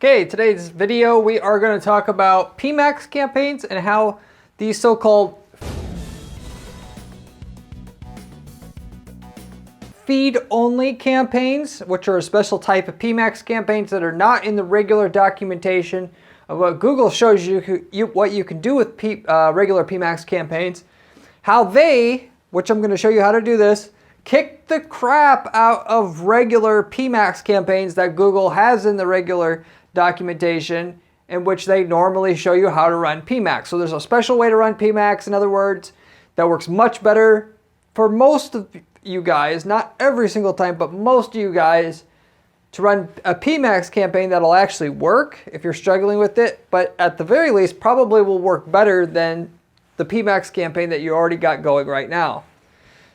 Okay, today's video we are going to talk about PMAX campaigns and how these so-called feed-only campaigns, which are a special type of PMAX campaigns that are not in the regular documentation of what Google shows you what you can do with regular PMAX campaigns, how they, which I'm going to show you how to do this, kick the crap out of regular PMAX campaigns that Google has in the regular documentation in which they normally show you how to run PMAX. So there's a special way to run PMAX, in other words, that works much better for most of you guys, not every single time, but most of you guys, to run a PMAX campaign that'll actually work if you're struggling with it, but at the very least probably will work better than the PMAX campaign that you already got going right now.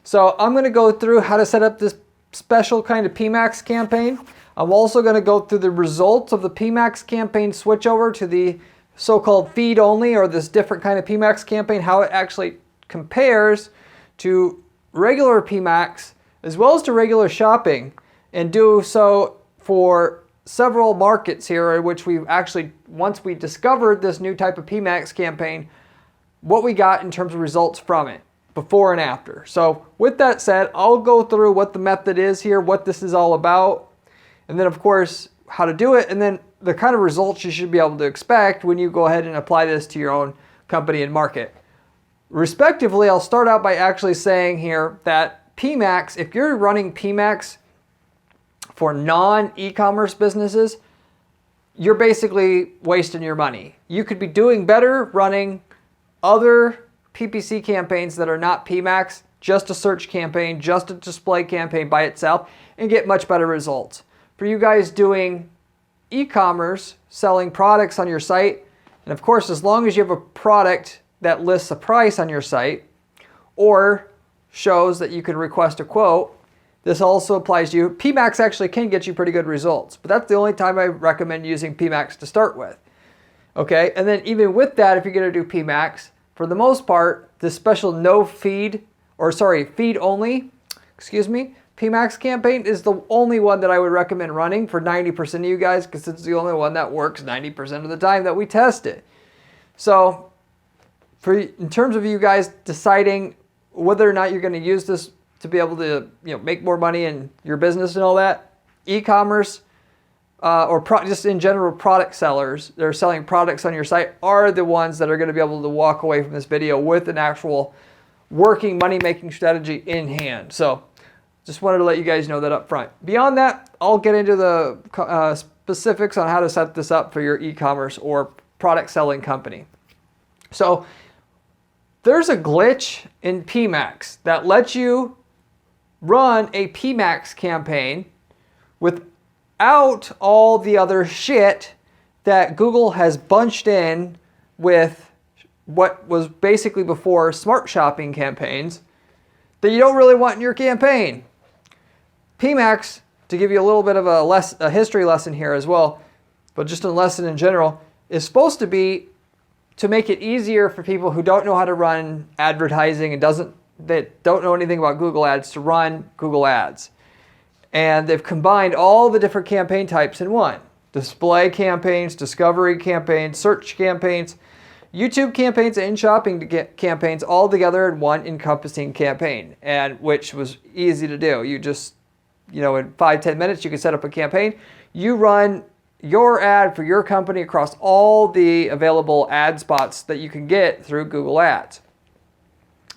So I'm going to go through how to set up this special kind of PMAX campaign. I'm also going to go through the results of the PMAX campaign switchover to the so-called feed only, or this different kind of PMAX campaign, how it actually compares to regular PMAX as well as to regular shopping, and do so for several markets here in which we've actually, once we discovered this new type of PMAX campaign, what we got in terms of results from it before and after. So with that said, I'll go through what the method is here, what this is all about, and then of course how to do it, and then the kind of results you should be able to expect when you go ahead and apply this to your own company and market. Respectively, I'll start out by actually saying here that PMAX, if you're running PMAX for non-e-commerce businesses, you're basically wasting your money. You could be doing better running other PPC campaigns that are not PMAX, just a search campaign, just a display campaign by itself, and get much better results. For you guys doing e-commerce, selling products on your site, and of course, as long as you have a product that lists a price on your site or shows that you can request a quote, this also applies to you. PMAX actually can get you pretty good results, but that's the only time I recommend using PMAX to start with. Okay, and then even with that, if you're going to do PMAX, for the most part, this special feed only, PMAX campaign is the only one that I would recommend running for 90% of you guys, because it's the only one that works 90% of the time that we test it. So in terms of you guys deciding whether or not you're going to use this to be able to make more money in your business and all that, e-commerce just in general product sellers that are selling products on your site are the ones that are going to be able to walk away from this video with an actual working money-making strategy in hand. So just wanted to let you guys know that up front. Beyond that, I'll get into the specifics on how to set this up for your e-commerce or product selling company. So there's a glitch in PMAX that lets you run a PMAX campaign without all the other shit that Google has bunched in with what was basically before smart shopping campaigns that you don't really want in your campaign. PMAX, to give you a little bit of a history lesson here as well, but just a lesson in general, is supposed to be to make it easier for people who don't know how to run advertising and that don't know anything about Google Ads to run Google Ads. And they've combined all the different campaign types in one. Display campaigns, discovery campaigns, search campaigns, YouTube campaigns, and shopping campaigns all together in one encompassing campaign, and which was easy to do. You just, in 5-10 minutes, you can set up a campaign. You run your ad for your company across all the available ad spots that you can get through Google Ads.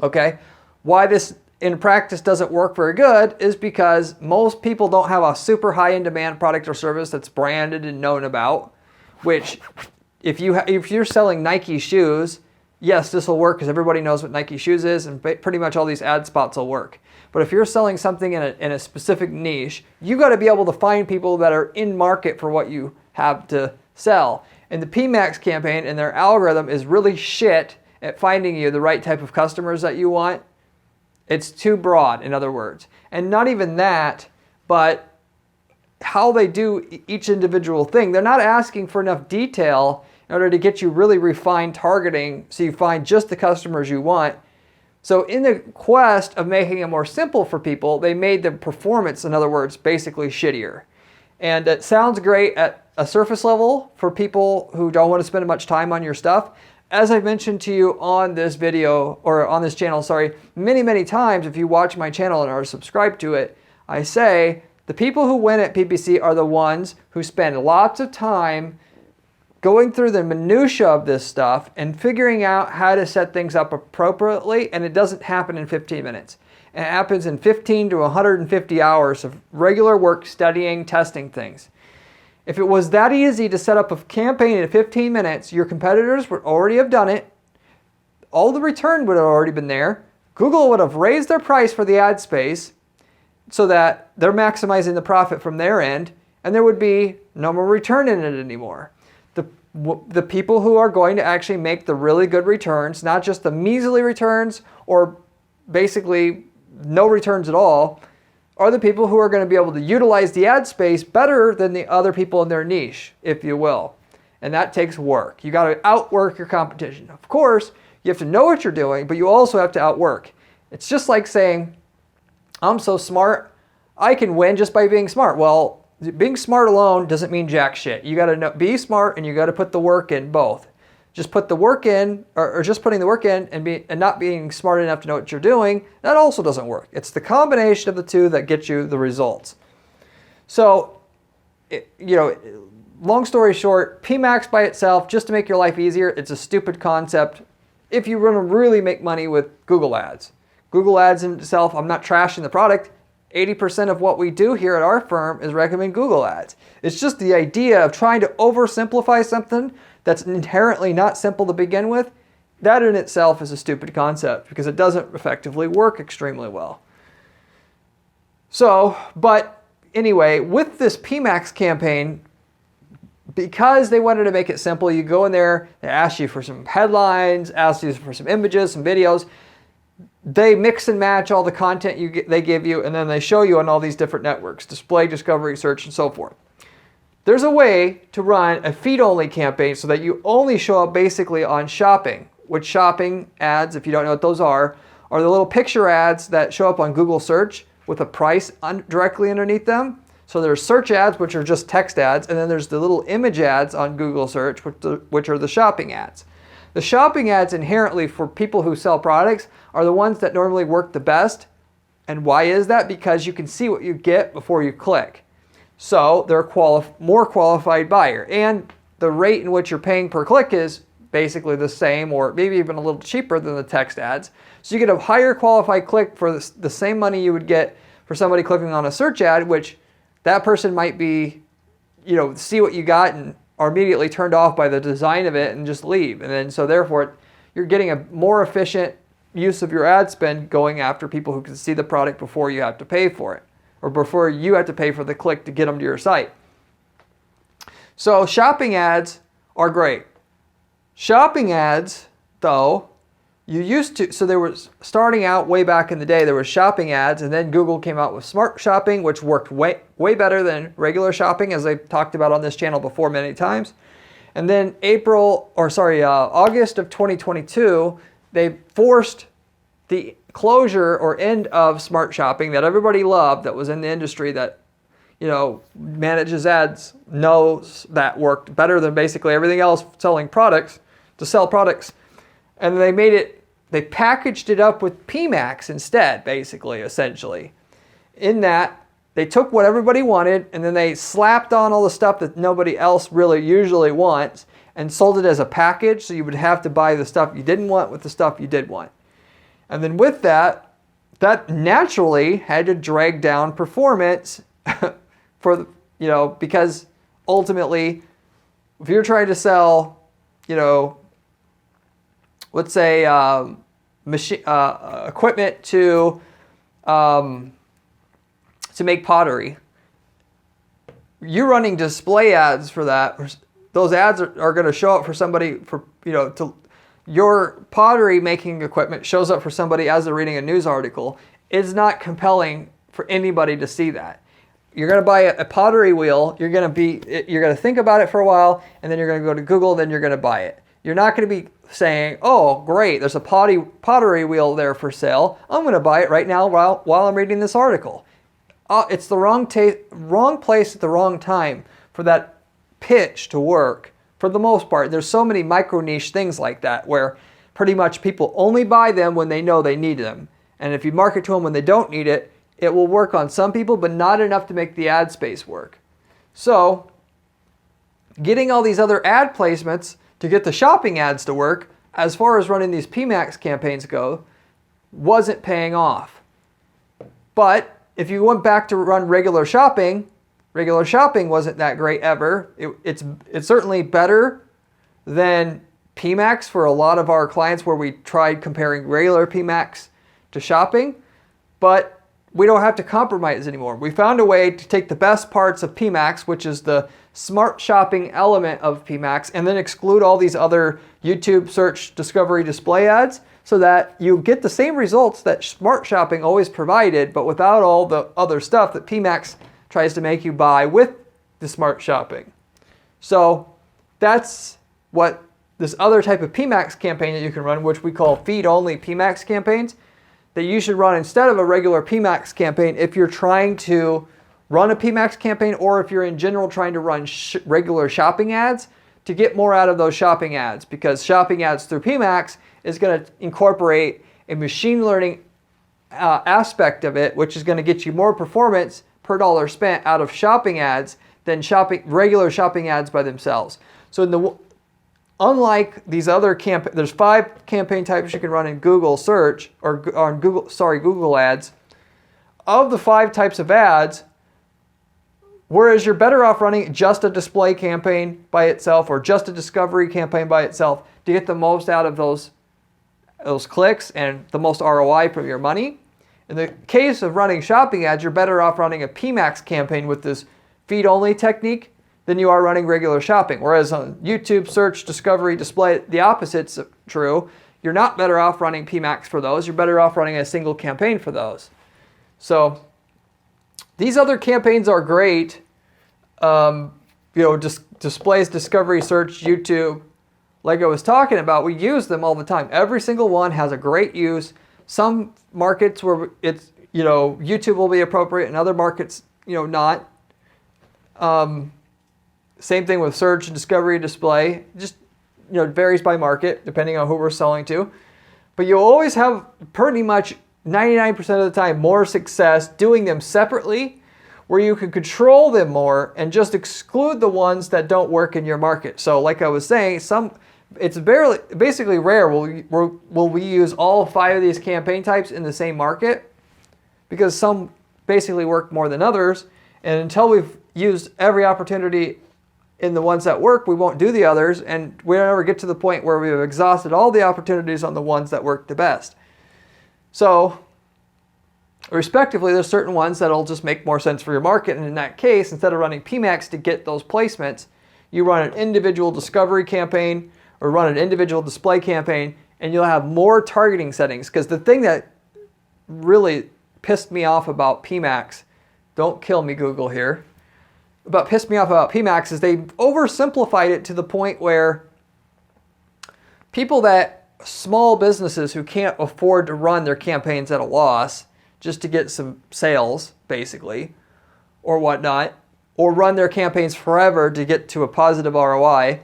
Okay, why this in practice doesn't work very good is because most people don't have a super high in demand product or service that's branded and known about, which if you're selling Nike shoes, yes, this will work because everybody knows what Nike shoes is, and pretty much all these ad spots will work. But if you're selling something in a specific niche, you got to be able to find people that are in market for what you have to sell. And the PMAX campaign and their algorithm is really shit at finding you the right type of customers that you want. It's too broad, in other words. And not even that, but how they do each individual thing. They're not asking for enough detail in order to get you really refined targeting so you find just the customers you want. So in the quest of making it more simple for people, they made the performance, in other words, basically shittier. And it sounds great at a surface level for people who don't want to spend much time on your stuff. As I've mentioned to you on this video, or on this channel, sorry, many, many times, if you watch my channel and are subscribed to it, I say the people who win at PPC are the ones who spend lots of time going through the minutia of this stuff and figuring out how to set things up appropriately, and it doesn't happen in 15 minutes. It happens in 15 to 150 hours of regular work studying, testing things. If it was that easy to set up a campaign in 15 minutes, your competitors would already have done it. All the return would have already been there. Google would have raised their price for the ad space so that they're maximizing the profit from their end, and there would be no more return in it anymore. The people who are going to actually make the really good returns, not just the measly returns or basically no returns at all, are the people who are going to be able to utilize the ad space better than the other people in their niche, if you will. And that takes work. You got to outwork your competition. Of course, you have to know what you're doing, but you also have to outwork. It's just like saying, I'm so smart, I can win just by being smart. Well, being smart alone doesn't mean jack shit. You got to be smart, and you got to put the work in both. Just put the work in, or just putting the work in and not being smart enough to know what you're doing, that also doesn't work. It's the combination of the two that gets you the results. So, long story short, PMAX by itself, just to make your life easier, it's a stupid concept if you want to really make money with Google Ads. Google Ads in itself, I'm not trashing the product. 80% of what we do here at our firm is recommend Google Ads. It's just the idea of trying to oversimplify something that's inherently not simple to begin with. That in itself is a stupid concept because it doesn't effectively work extremely well. So, but anyway, with this PMAX campaign, because they wanted to make it simple, you go in there, they ask you for some headlines, ask you for some images, some videos. They mix and match all the content they give you, and then they show you on all these different networks, display, discovery, search, and so forth. There's a way to run a feed-only campaign so that you only show up basically on shopping, which shopping ads, if you don't know what those are the little picture ads that show up on Google search with a price directly underneath them. So there's search ads, which are just text ads, and then there's the little image ads on Google search, which are the shopping ads. The shopping ads inherently for people who sell products are the ones that normally work the best. And why is that? Because you can see what you get before you click. So they're a more qualified buyer. And the rate in which you're paying per click is basically the same, or maybe even a little cheaper than the text ads. So you get a higher qualified click for the same money you would get for somebody clicking on a search ad, which that person might be, see what you got and are immediately turned off by the design of it and just leave. And then so therefore you're getting a more efficient use of your ad spend going after people who can see the product before you have to pay for it, or before you have to pay for the click to get them to your site. So shopping ads are great. Shopping ads, though, so there was, starting out way back in the day, there was shopping ads, and then Google came out with smart shopping, which worked way better than regular shopping, as I've talked about on this channel before many times. And then August of 2022, they forced the closure or end of smart shopping that everybody loved, that was in the industry, that manages ads, knows that worked better than basically everything else selling products, to sell products. And they packaged it up with PMAX instead, basically, essentially. In that, they took what everybody wanted, and then they slapped on all the stuff that nobody else really usually wants, and sold it as a package, so you would have to buy the stuff you didn't want with the stuff you did want. And then with that naturally had to drag down performance because ultimately, if you're trying to sell, let's say equipment to make pottery, you're running display ads for that. Those ads are going to show up for somebody your pottery making equipment shows up for somebody as they're reading a news article. It's not compelling for anybody to see that. You're going to buy a pottery wheel. You're going to think about it for a while, and then you're going to go to Google. Then you're going to buy it. You're not going to be saying, "Oh, great! There's a pottery wheel there for sale. I'm going to buy it right now while I'm reading this article." it's the wrong place at the wrong time for that pitch to work for the most part. There's so many micro niche things like that where pretty much people only buy them when they know they need them. And if you market to them when they don't need it, it will work on some people, but not enough to make the ad space work. So getting all these other ad placements to get the shopping ads to work, as far as running these PMAX campaigns go, wasn't paying off. But if you went back to run regular shopping wasn't that great ever. It's certainly better than PMAX for a lot of our clients where we tried comparing regular PMAX to shopping, but we don't have to compromise anymore. We found a way to take the best parts of PMAX, which is the smart shopping element of PMAX, and then exclude all these other YouTube search, discovery, display ads so that you get the same results that smart shopping always provided, but without all the other stuff that PMAX tries to make you buy with the smart shopping. So that's what this other type of PMAX campaign that you can run, which we call feed-only PMAX campaigns, that you should run instead of a regular PMAX campaign if you're trying to run a PMAX campaign or if you're in general trying to run regular shopping ads to get more out of those shopping ads, because shopping ads through PMAX is going to incorporate a machine learning aspect of it, which is going to get you more performance per dollar spent out of shopping ads than regular shopping ads by themselves. So unlike these other there's 5 campaign types you can run in Google search or on Google ads. Of the 5 types of ads, whereas you're better off running just a display campaign by itself or just a discovery campaign by itself to get the most out of those clicks and the most ROI from your money. In the case of running shopping ads, you're better off running a PMAX campaign with this feed-only technique than you are running regular shopping. Whereas on YouTube, search, discovery, display, the opposite's true. You're not better off running PMAX for those. You're better off running a single campaign for those. So these other campaigns are great. Displays, discovery, search, YouTube. Like I was talking about, we use them all the time. Every single one has a great use. Some markets where it's, YouTube will be appropriate, and other markets, not. Same thing with search and discovery, display. Just, it varies by market depending on who we're selling to. But you'll always have pretty much 99% of the time more success doing them separately, where you can control them more and just exclude the ones that don't work in your market. So like I was saying, it's basically rare will we use all 5 of these campaign types in the same market, because some basically work more than others. And until we've used every opportunity in the ones that work, we won't do the others, and we don't ever get to the point where we've exhausted all the opportunities on the ones that work the best. So, respectively, there's certain ones that'll just make more sense for your market, and in that case, instead of running PMAX to get those placements, you run an individual discovery campaign or run an individual display campaign, and you'll have more targeting settings. Because the thing that really pissed me off about PMAX, don't kill me Google here, pissed me off about PMAX is they oversimplified it to the point where small businesses who can't afford to run their campaigns at a loss just to get some sales, basically, or whatnot, or run their campaigns forever to get to a positive ROI,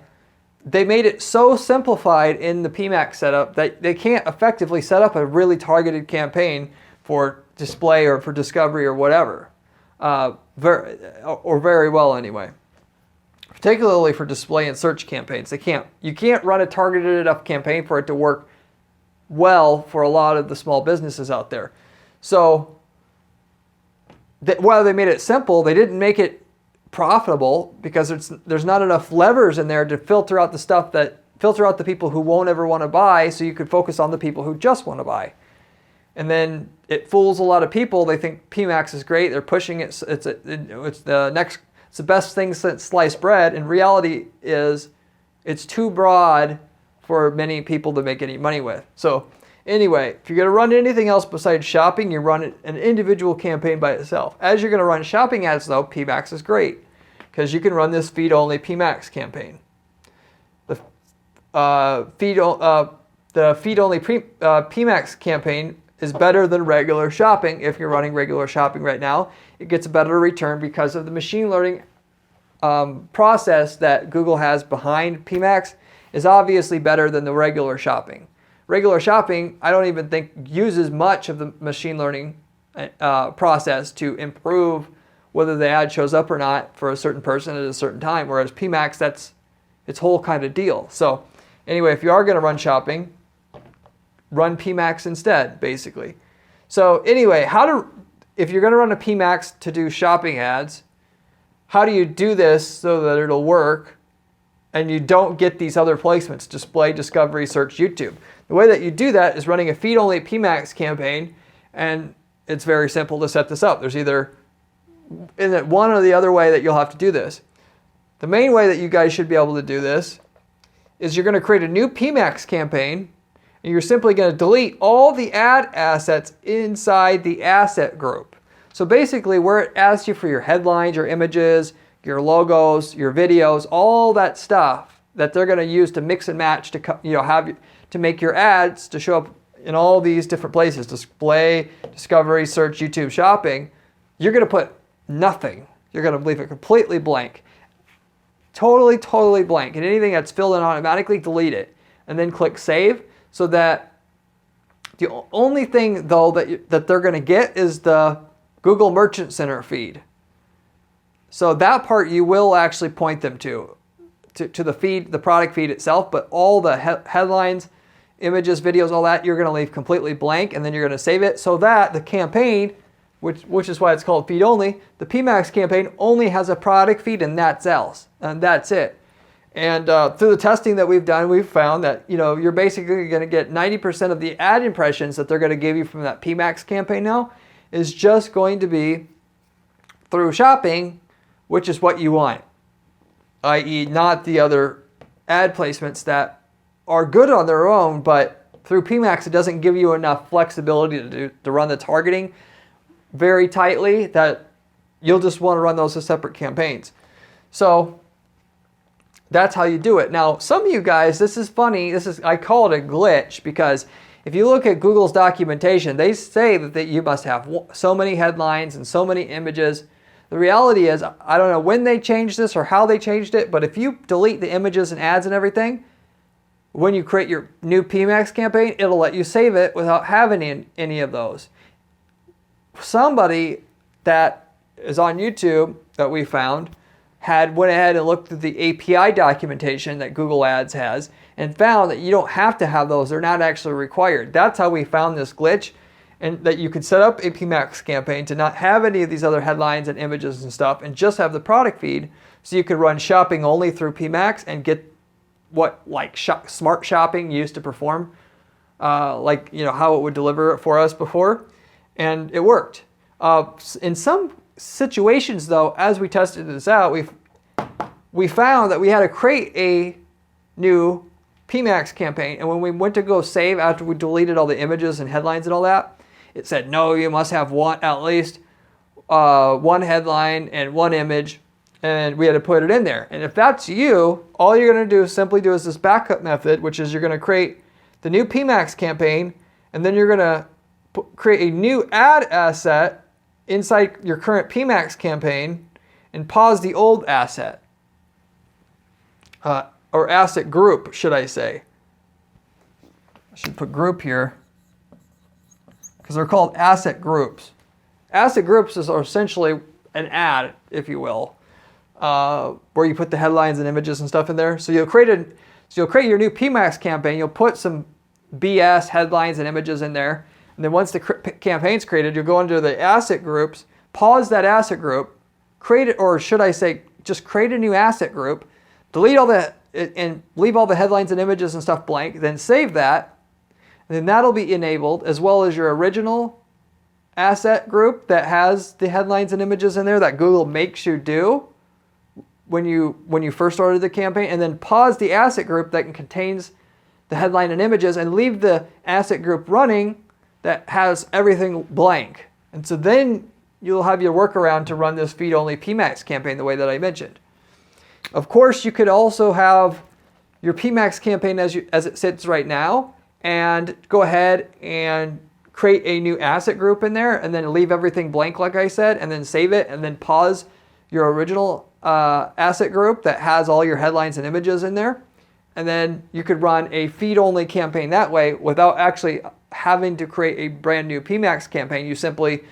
they made it so simplified in the PMAX setup that they can't effectively set up a really targeted campaign for display or for discovery or whatever. Very well anyway. Particularly for display and search campaigns. You can't run a targeted enough campaign for it to work well for a lot of the small businesses out there. So while they made it simple, they didn't make it profitable, because there's not enough levers in there to filter out the people who won't ever want to buy, so you could focus on the people who just want to buy. And then it fools a lot of people. They think PMAX is great. They're pushing it. It's the best thing since sliced bread. And reality is, it's too broad for many people to make any money with. So anyway, if you're going to run anything else besides shopping, you run an individual campaign by itself. As you're going to run shopping ads, though, PMAX is great, because you can run this feed-only PMAX campaign. The feed-only PMAX campaign is better than regular shopping. If you're running regular shopping right now, it gets a better return because of the machine learning process that Google has behind PMAX is obviously better than the regular shopping. Regular shopping, I don't even think uses much of the machine learning process to improve whether the ad shows up or not for a certain person at a certain time, whereas PMAX, that's its whole kind of deal. So anyway, if you are going to run shopping, run PMAX instead, basically. So anyway, if you're going to run a PMAX to do shopping ads, how do you do this so that it'll work and you don't get these other placements, display, discovery, search, YouTube? The way that you do that is running a feed-only PMAX campaign, and it's very simple to set this up. There's either one or the other way that you'll have to do this. The main way that you guys should be able to do this is you're going to create a new PMAX campaign, and you're simply going to delete all the ad assets inside the asset group. So basically, where it asks you for your headlines, your images, your logos, your videos, all that stuff that they're going to use to mix and match to make your ads to show up in all these different places: display, discovery, search, YouTube, shopping. You're going to put nothing. You're going to leave it completely blank. Totally blank. And anything that's filled in automatically, delete it. And then click save, so that the only thing, though, that they're going to get is the Google Merchant Center feed. So that part you will actually point them to the feed, the product feed itself, but all the headlines, images, videos, all that, you're going to leave completely blank, and then you're going to save it so that the campaign, which is why it's called feed only, the PMAX campaign only has a product feed and that's it. And through the testing that we've done, we've found that you're basically going to get 90% of the ad impressions that they're going to give you from that PMAX campaign now is just going to be through shopping, which is what you want, i.e. not the other ad placements that are good on their own, but through PMAX it doesn't give you enough flexibility to run the targeting very tightly, that you'll just want to run those as separate campaigns. So that's how you do it. Now, some of you guys, this is funny, I call it a glitch, because if you look at Google's documentation, they say that you must have so many headlines and so many images. The reality is, I don't know when they changed this or how they changed it, but if you delete the images and ads and everything, when you create your new PMAX campaign, it'll let you save it without having any of those. Somebody that is on YouTube that we found went ahead and looked at the API documentation that Google Ads has and found that you don't have to have those. They're not actually required. That's how we found this glitch, and that you could set up a PMAX campaign to not have any of these other headlines and images and stuff and just have the product feed, so you could run shopping only through PMAX and get what smart shopping used to perform, how it would deliver it for us before, and it worked. In some situations, though, as we tested this out, we found that we had to create a new PMAX campaign, and when we went to go save after we deleted all the images and headlines and all that, it said, no, you must have at least one headline and one image, and we had to put it in there. And if that's you, all you're going to simply do is this backup method, which is you're going to create the new PMAX campaign, and then you're going to create a new ad asset inside your current PMAX campaign and pause the old asset. Or asset group, should I say. I should put group here, because they're called asset groups. Asset groups is essentially an ad, if you will, where you put the headlines and images and stuff in there. So you'll create your new PMAX campaign. You'll put some BS headlines and images in there, and then once the campaign's created, you'll go into the asset groups, pause that asset group, create it, or should I say, just create a new asset group, delete all that, and leave all the headlines and images and stuff blank, then save that, and then that'll be enabled, as well as your original asset group that has the headlines and images in there that Google makes you do when you first started the campaign, and then pause the asset group that contains the headline and images and leave the asset group running that has everything blank. And so then you'll have your workaround to run this feed-only PMAX campaign the way that I mentioned. Of course, you could also have your PMAX campaign as it sits right now, and go ahead and create a new asset group in there and then leave everything blank like I said, and then save it and then pause your original asset group that has all your headlines and images in there. And then you could run a feed-only campaign that way without actually having to create a brand new PMAX campaign. You simply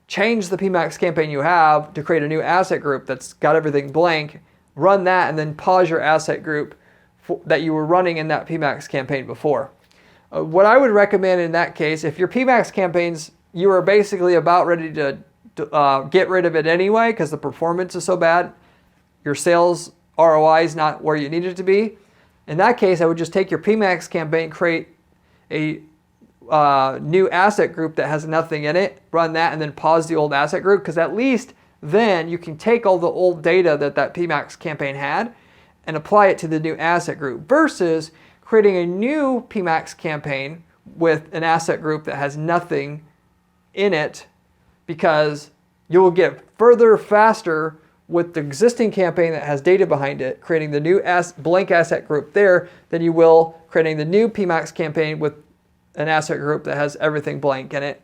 change the PMAX campaign you have to create a new asset group that's got everything blank, run that, and then pause your asset group that you were running in that PMAX campaign before. What I would recommend in that case, if your PMAX campaigns, you are basically about ready to get rid of it anyway because the performance is so bad, your sales ROI is not where you need it to be. In that case, I would just take your PMAX campaign, create a new asset group that has nothing in it, run that, and then pause the old asset group, because at least then you can take all the old data that PMAX campaign had and apply it to the new asset group, versus creating a new PMAX campaign with an asset group that has nothing in it, because you will get further faster with the existing campaign that has data behind it, creating the new blank asset group there, than you will creating the new PMAX campaign with an asset group that has everything blank in it.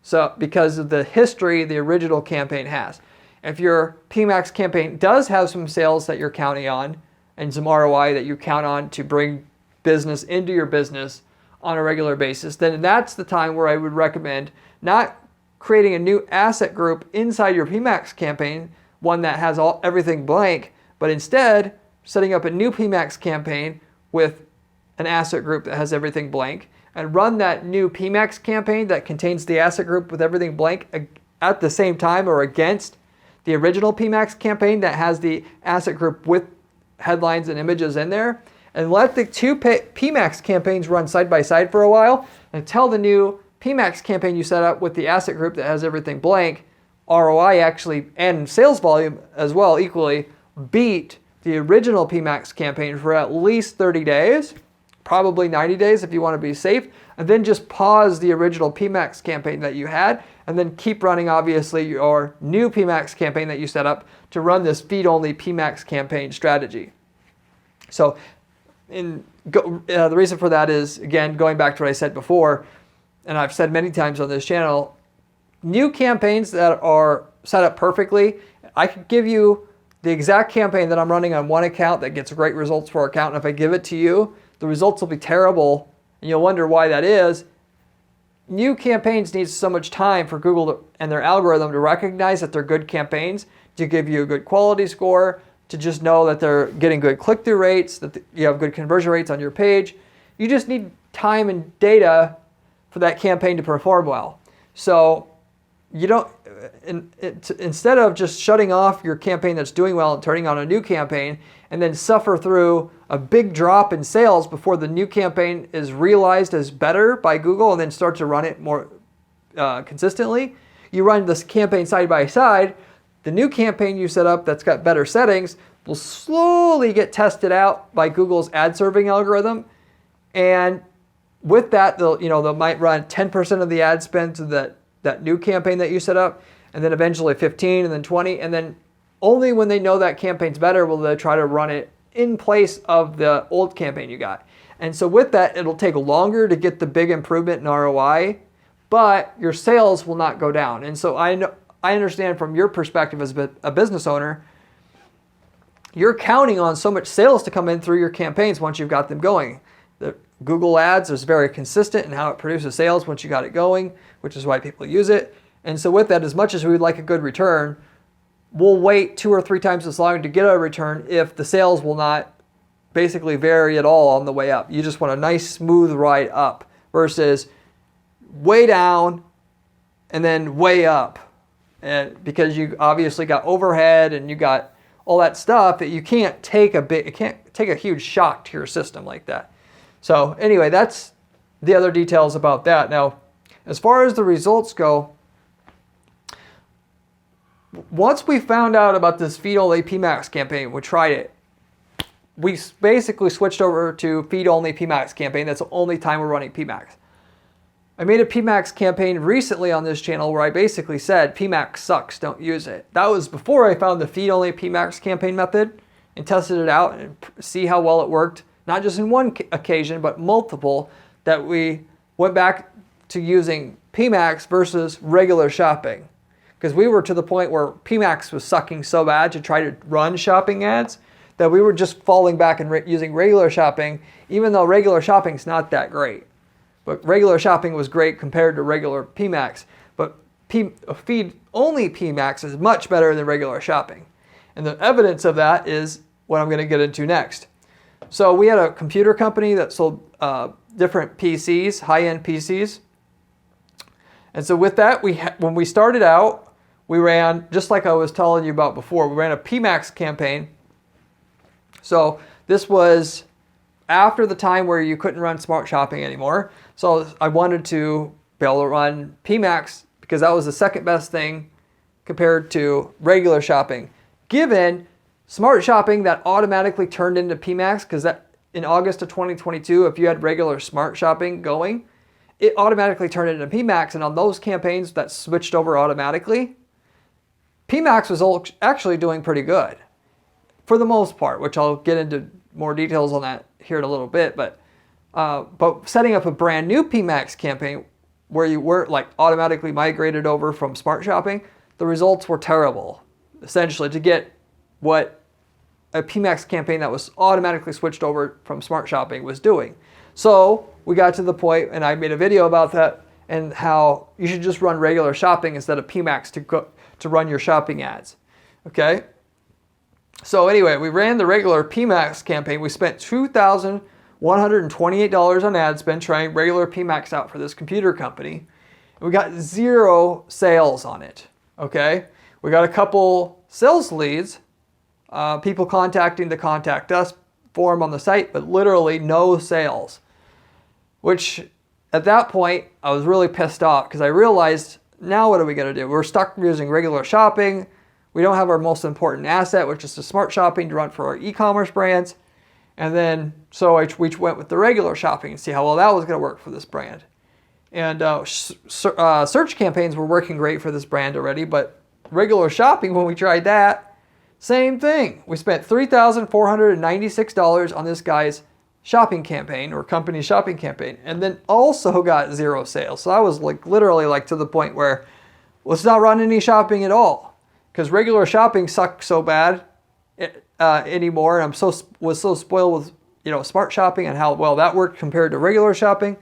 So because of the history the original campaign has. If your PMAX campaign does have some sales that you're counting on and some ROI that you count on to bring business into your business on a regular basis, then that's the time where I would recommend not creating a new asset group inside your PMAX campaign, one that has everything blank, but instead setting up a new PMAX campaign with an asset group that has everything blank, and run that new PMAX campaign that contains the asset group with everything blank at the same time or against the original PMAX campaign that has the asset group with headlines and images in there, and let the two PMAX campaigns run side by side for a while until the new PMAX campaign you set up with the asset group that has everything blank, ROI actually, and sales volume as well equally, beat the original PMAX campaign for at least 30 days, probably 90 days if you want to be safe, and then just pause the original PMAX campaign that you had, and then keep running obviously your new PMAX campaign that you set up to run this feed-only PMAX campaign strategy. So the reason for that is, again, going back to what I said before, and I've said many times on this channel, new campaigns that are set up perfectly, I could give you the exact campaign that I'm running on one account that gets great results for our account, and if I give it to you, the results will be terrible, and you'll wonder why that is. New campaigns need so much time for Google and their algorithm to recognize that they're good campaigns, to give you a good quality score, to just know that they're getting good click-through rates, that you have good conversion rates on your page. You just need time and data for that campaign to perform well. So you don't, instead of just shutting off your campaign that's doing well and turning on a new campaign and then suffer through a big drop in sales before the new campaign is realized as better by Google and then start to run it more consistently, you run this campaign side by side. The new campaign you set up that's got better settings will slowly get tested out by Google's ad serving algorithm, and with that, they might run 10% of the ad spend to that new campaign that you set up, and then eventually 15, and then 20, and then only when they know that campaign's better will they try to run it in place of the old campaign you got. And so with that, it'll take longer to get the big improvement in ROI, but your sales will not go down. And so I understand from your perspective as a business owner, you're counting on so much sales to come in through your campaigns once you've got them going. The Google Ads is very consistent in how it produces sales once you got it going, which is why people use it. And so with that, as much as we would like a good return, we'll wait 2 or 3 times as long to get a return if the sales will not basically vary at all on the way up. You just want a nice smooth ride up versus way down and then way up. And because you obviously got overhead and you got all that stuff that you can't take a huge shock to your system like that. So anyway, that's the other details about that. Now, as far as the results go, once we found out about this feed-only PMAX campaign, we tried it. We basically switched over to feed-only PMAX campaign. That's the only time we're running PMAX. I made a PMAX campaign recently on this channel where I basically said, PMAX sucks, don't use it. That was before I found the feed-only PMAX campaign method and tested it out and see how well it worked. Not just in one occasion, but multiple, that we went back to using PMAX versus regular shopping. Because we were to the point where PMAX was sucking so bad to try to run shopping ads that we were just falling back and using regular shopping, even though regular shopping's not that great. But regular shopping was great compared to regular PMAX. But feed-only PMAX is much better than regular shopping. And the evidence of that is what I'm going to get into next. So we had a computer company that sold different PCs, high-end PCs. And so with that, when we started out, we ran, just like I was telling you about before, we ran a PMAX campaign. So this was after the time where you couldn't run smart shopping anymore. So I wanted to be able to run PMAX because that was the second best thing compared to regular shopping. Given smart shopping that automatically turned into PMAX, because that in August of 2022, if you had regular smart shopping going, it automatically turned into PMAX. And on those campaigns that switched over automatically, PMAX was actually doing pretty good for the most part, which I'll get into more details on that here in a little bit. But setting up a brand new PMAX campaign where you weren't like automatically migrated over from smart shopping, the results were terrible. Essentially, to get what a PMAX campaign that was automatically switched over from smart shopping was doing. So we got to the point, and I made a video about that and how you should just run regular shopping instead of PMAX to run your shopping ads. Okay? So anyway, we ran the regular PMAX campaign. We spent $2,128 on ad spend trying regular PMAX out for this computer company. And we got 0 sales on it. Okay? We got a couple sales leads, people contacting the contact us form on the site, but literally no sales. Which at that point, I was really pissed off because I realized, now what are we going to do? We're stuck using regular shopping. We don't have our most important asset, which is the smart shopping to run for our e-commerce brands. And then, so we went with the regular shopping and see how well that was going to work for this brand. And search campaigns were working great for this brand already, but regular shopping, when we tried that, same thing. We spent $3,496 on this guy's shopping campaign or company shopping campaign, and then also got 0 sales. So I was like literally like to the point where let's not run any shopping at all, because regular shopping sucked so bad anymore. And was so spoiled with smart shopping and how well that worked compared to regular shopping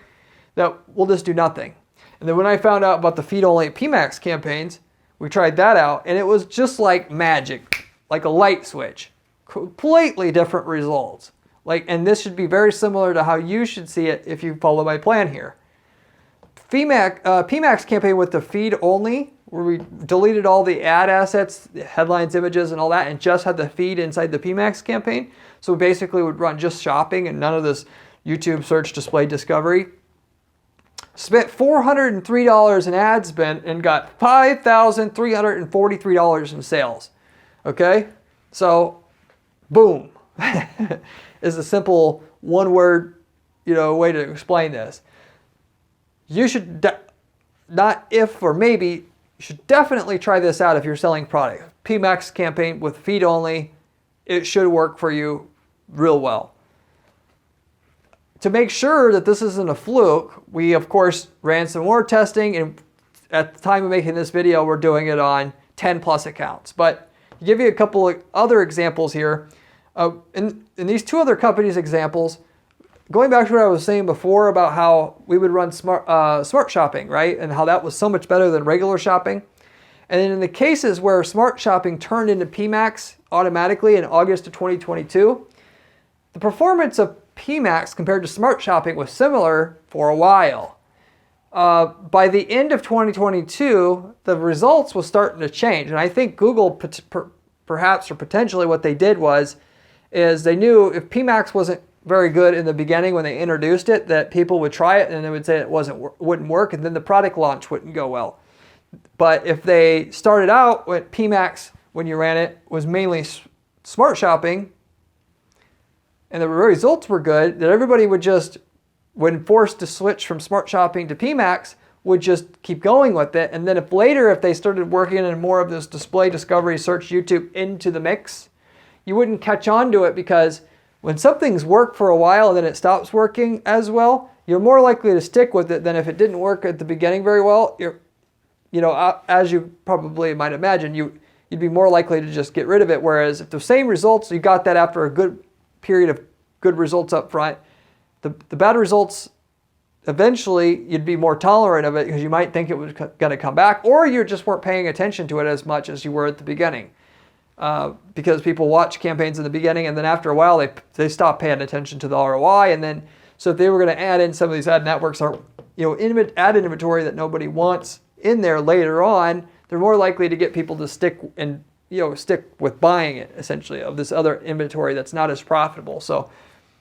that we'll just do nothing. And then when I found out about the feed-only PMAX campaigns, we tried that out, and it was just like magic, like a light switch. Completely different results. And this should be very similar to how you should see it if you follow my plan here. PMAX campaign with the feed only, where we deleted all the ad assets, the headlines, images, and all that, and just had the feed inside the PMAX campaign. So we basically would run just shopping and none of this YouTube search display discovery. Spent $403 in ad spend and got $5,343 in sales. Okay? So, boom. Is a simple one-word, way to explain this. You should you should definitely try this out if you're selling product. PMAX campaign with feed only, it should work for you real well. To make sure that this isn't a fluke, we of course ran some more testing, and at the time of making this video, we're doing it on 10 plus accounts. But to give you a couple of other examples here, in these 2 other companies' examples, going back to what I was saying before about how we would run smart shopping, right? And how that was so much better than regular shopping. And then in the cases where smart shopping turned into PMAX automatically in August of 2022, the performance of PMAX compared to smart shopping was similar for a while. By the end of 2022, the results was starting to change. And I think Google perhaps or potentially what they did is they knew if PMAX wasn't very good in the beginning when they introduced it, that people would try it and they would say it wouldn't work, and then the product launch wouldn't go well. But if they started out with PMAX when you ran it was mainly smart shopping and the results were good, that everybody would just, when forced to switch from smart shopping to PMAX, would just keep going with it. And then if they started working in more of this display, discovery, search, YouTube into the mix, you wouldn't catch on to it, because when something's worked for a while and then it stops working as well, you're more likely to stick with it than if it didn't work at the beginning very well. As you probably might imagine, you'd be more likely to just get rid of it. Whereas if the same results, you got that after a good period of good results up front, the bad results, eventually you'd be more tolerant of it because you might think it was going to come back, or you just weren't paying attention to it as much as you were at the beginning. Because people watch campaigns in the beginning, and then after a while they stop paying attention to the ROI, and then so if they were going to add in some of these ad networks or ad inventory that nobody wants in there later on, they're more likely to get people to stick with buying it, essentially, of this other inventory that's not as profitable. So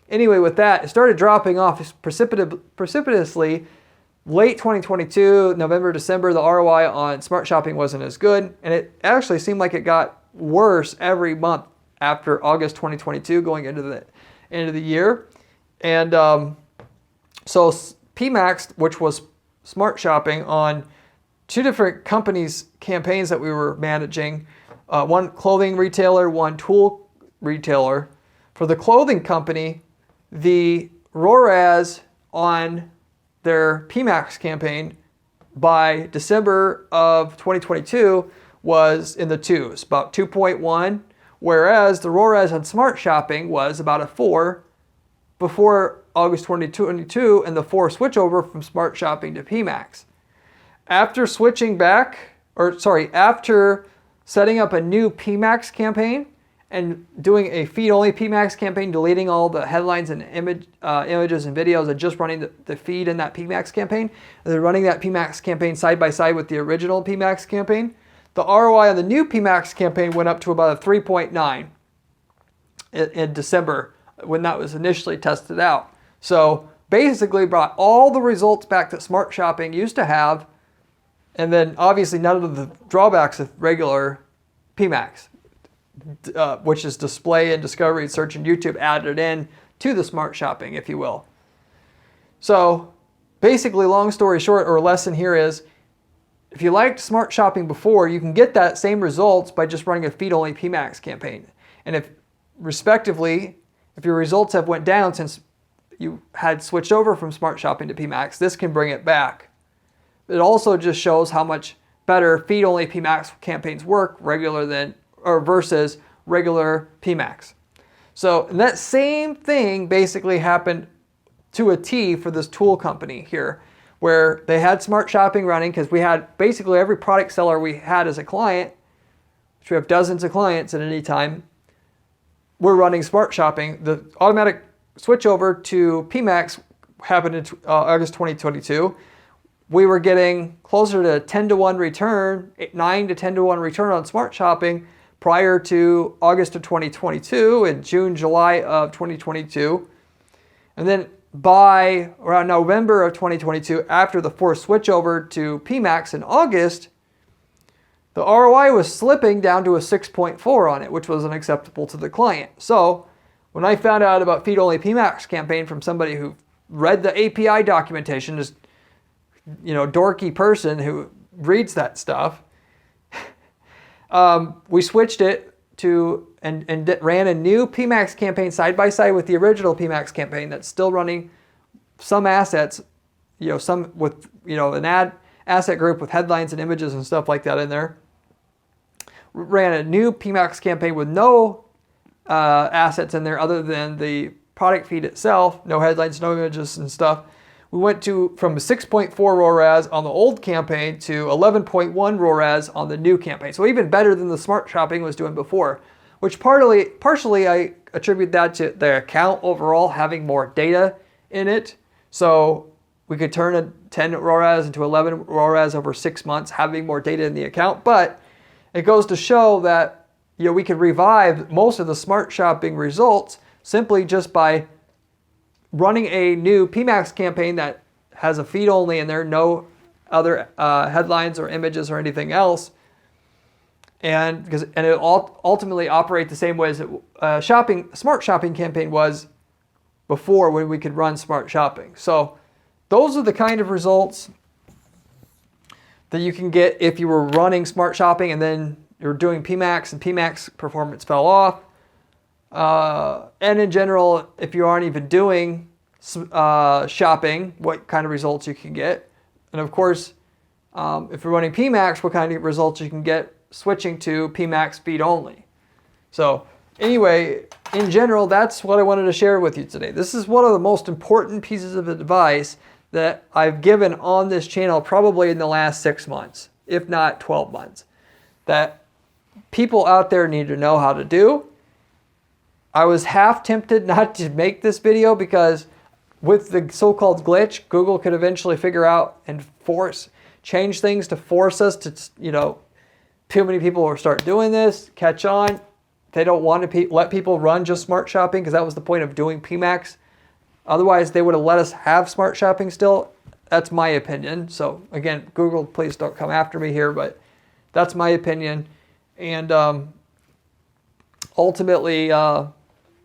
anyway, with that, it started dropping off precipitously. Late 2022, November, December, the ROI on Smart Shopping wasn't as good, and it actually seemed like it got worse every month after August 2022, going into the end of the year. And so PMax, which was Smart Shopping on two different companies' campaigns that we were managing, one clothing retailer, one tool retailer. For the clothing company, the ROAS on their PMax campaign by December of 2022 was in the 2s, about 2.1, whereas the ROAS on Smart Shopping was about a 4 before August 2022 and the 4 switchover from Smart Shopping to PMax. After after setting up a new PMax campaign and doing a feed-only PMax campaign, deleting all the headlines and images and videos and just running the feed in that PMax campaign, and then running that PMax campaign side by side with the original PMax campaign, the ROI on the new PMax campaign went up to about a 3.9 in December when that was initially tested out. So basically brought all the results back that Smart Shopping used to have, and then obviously none of the drawbacks of regular PMax, which is display and discovery, search and YouTube added in to the Smart Shopping, if you will. So basically, long story short, or lesson here is, if you liked Smart Shopping before, you can get that same results by just running a feed-only PMax campaign. And if your results have went down since you had switched over from Smart Shopping to PMax, this can bring it back. It also just shows how much better feed-only PMax campaigns work versus regular PMax. So that same thing basically happened to a T for this tool company here, where they had Smart Shopping running because we had basically every product seller we had as a client, which we have dozens of clients at any time, we're running Smart Shopping. The automatic switch over to PMax happened in August 2022. We were getting closer to 10 to 1 return, 9 to 10 to 1 return on Smart Shopping prior to August of 2022 and June, July of 2022. And then by around November of 2022, after the forced switchover to PMax in August, the ROI was slipping down to a 6.4 on it, which was unacceptable to the client. So when I found out about feed-only PMax campaign from somebody who read the API documentation, just dorky person who reads that stuff, we switched it to and ran a new PMax campaign side by side with the original PMax campaign that's still running some assets, some with an asset group with headlines and images and stuff like that in there. Ran a new PMax campaign with no assets in there other than the product feed itself, no headlines, no images and stuff. We went from a 6.4 ROAS on the old campaign to 11.1 ROAS on the new campaign. So even better than the Smart Shopping was doing before, which partially I attribute that to the account overall having more data in it. So we could turn a 10 ROAS into 11 ROAS over 6 months, having more data in the account. But it goes to show that we could revive most of the Smart Shopping results simply just by running a new PMax campaign that has a feed only in there, no other headlines or images or anything else, and it ultimately operate the same way as Smart Shopping campaign was before, when we could run Smart Shopping. So those are the kind of results that you can get if you were running Smart Shopping and then you're doing PMax and PMax performance fell off. And in general, if you aren't even doing shopping, what kind of results you can get. And of course, if you're running PMAX, what kind of results you can get switching to PMAX feed only. So anyway, in general, that's what I wanted to share with you today. This is one of the most important pieces of advice that I've given on this channel probably in the last 6 months, if not 12 months, that people out there need to know how to do. I was half tempted not to make this video because with the so-called glitch, Google could eventually figure out and change things to force us to, too many people will start doing this, catch on. They don't want to let people run just smart shopping because that was the point of doing PMAX. Otherwise, they would have let us have smart shopping still. That's my opinion. So again, Google, please don't come after me here, but that's my opinion. And ultimately,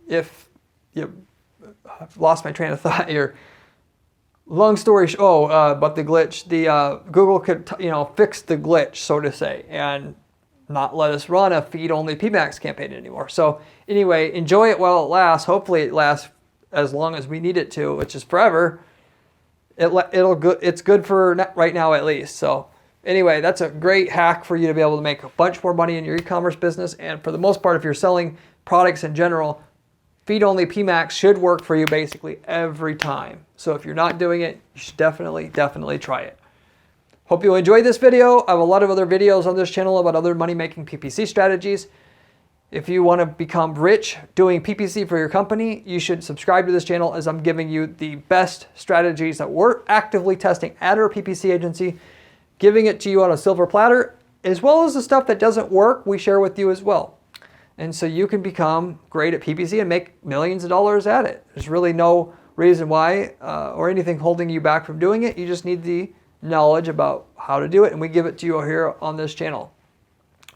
if you I've lost my train of thought here. Long story short, but the glitch, Google could, fix the glitch, so to say, and not let us run a feed-only PMAX campaign anymore. So anyway, enjoy it while it lasts. Hopefully it lasts as long as we need it to, which is forever. It's good for right now at least. So anyway, that's a great hack for you to be able to make a bunch more money in your e-commerce business. And for the most part, if you're selling products in general, feed-only PMAX should work for you basically every time. So if you're not doing it, you should definitely try it. Hope you enjoyed this video. I have a lot of other videos on this channel about other money-making PPC strategies. If you want to become rich doing PPC for your company, you should subscribe to this channel as I'm giving you the best strategies that we're actively testing at our PPC agency, giving it to you on a silver platter, as well as the stuff that doesn't work, we share with you as well. And so you can become great at PPC and make millions of dollars at it. There's really no reason why or anything holding you back from doing it. You just need the knowledge about how to do it, and we give it to you here on this channel.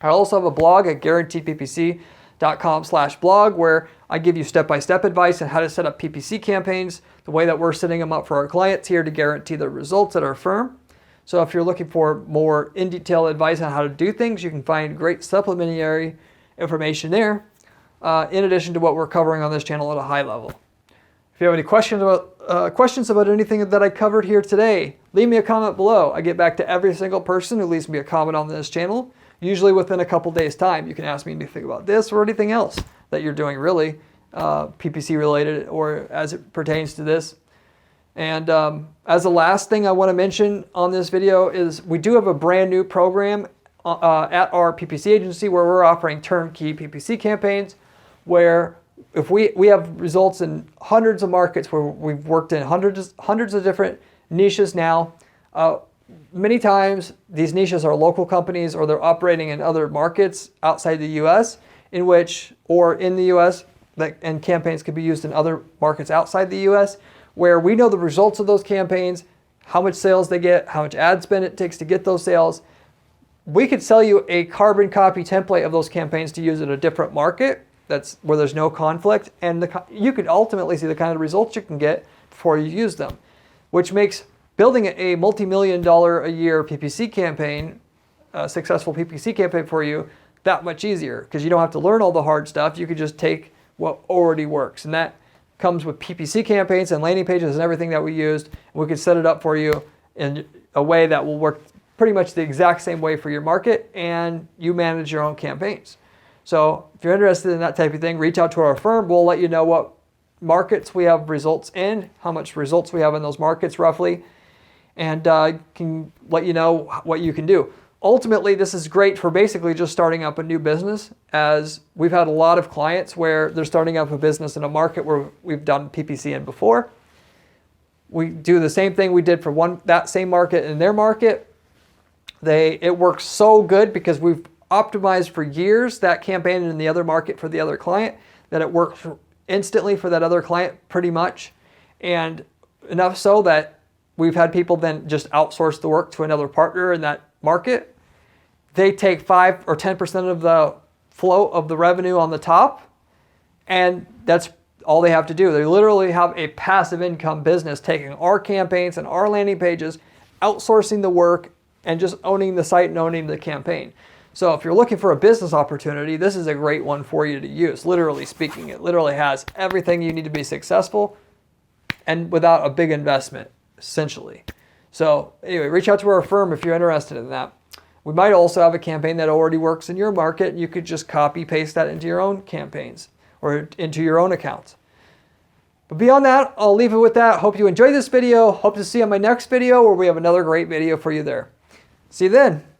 I also have a blog at guaranteedppc.com/blog where I give you step-by-step advice on how to set up PPC campaigns, the way that we're setting them up for our clients here to guarantee the results at our firm. So if you're looking for more in-detail advice on how to do things, you can find great supplementary information there, in addition to what we're covering on this channel at a high level. If you have any questions about anything that I covered here today, leave me a comment below. I get back to every single person who leaves me a comment on this channel, usually within a couple days' time. You can ask me anything about this or anything else that you're doing really, PPC related or as it pertains to this. And as the last thing I want to mention on this video is we do have a brand new program at our PPC agency where we're offering turnkey PPC campaigns where if we have results in hundreds of markets where we've worked in hundreds of different niches now. Many times these niches are local companies or they're operating in other markets outside the US or in the US, and campaigns could be used in other markets outside the US where we know the results of those campaigns, how much sales they get, how much ad spend it takes to get those sales. We could sell you a carbon copy template of those campaigns to use in a different market. That's where there's no conflict, and you could ultimately see the kind of results you can get before you use them, which makes building a multi-million-dollar a year PPC campaign, a successful PPC campaign for you, that much easier because you don't have to learn all the hard stuff. You could just take what already works, and that comes with PPC campaigns and landing pages and everything that we used. We could set it up for you in a way that will work pretty much the exact same way for your market, and you manage your own campaigns. So if you're interested in that type of thing, reach out to our firm. We'll let you know what markets we have results in, how much results we have in those markets roughly, and can let you know what you can do. Ultimately, this is great for basically just starting up a new business, as we've had a lot of clients where they're starting up a business in a market where we've done PPC in before. We do the same thing we did for that same market in their market. It works so good because we've optimized for years that campaign in the other market for the other client that it works instantly for that other client pretty much, and enough so that we've had people then just outsource the work to another partner in that market. They take 5 or 10% of the flow of the revenue on the top, and that's all they have to do. They literally have a passive income business taking our campaigns and our landing pages, outsourcing the work, and just owning the site and owning the campaign. So if you're looking for a business opportunity, this is a great one for you to use. Literally speaking, it literally has everything you need to be successful and without a big investment, essentially. So anyway, reach out to our firm if you're interested in that. We might also have a campaign that already works in your market. You could just copy paste that into your own campaigns or into your own accounts. But beyond that, I'll leave it with that. Hope you enjoyed this video. Hope to see you on my next video where we have another great video for you there. See you then.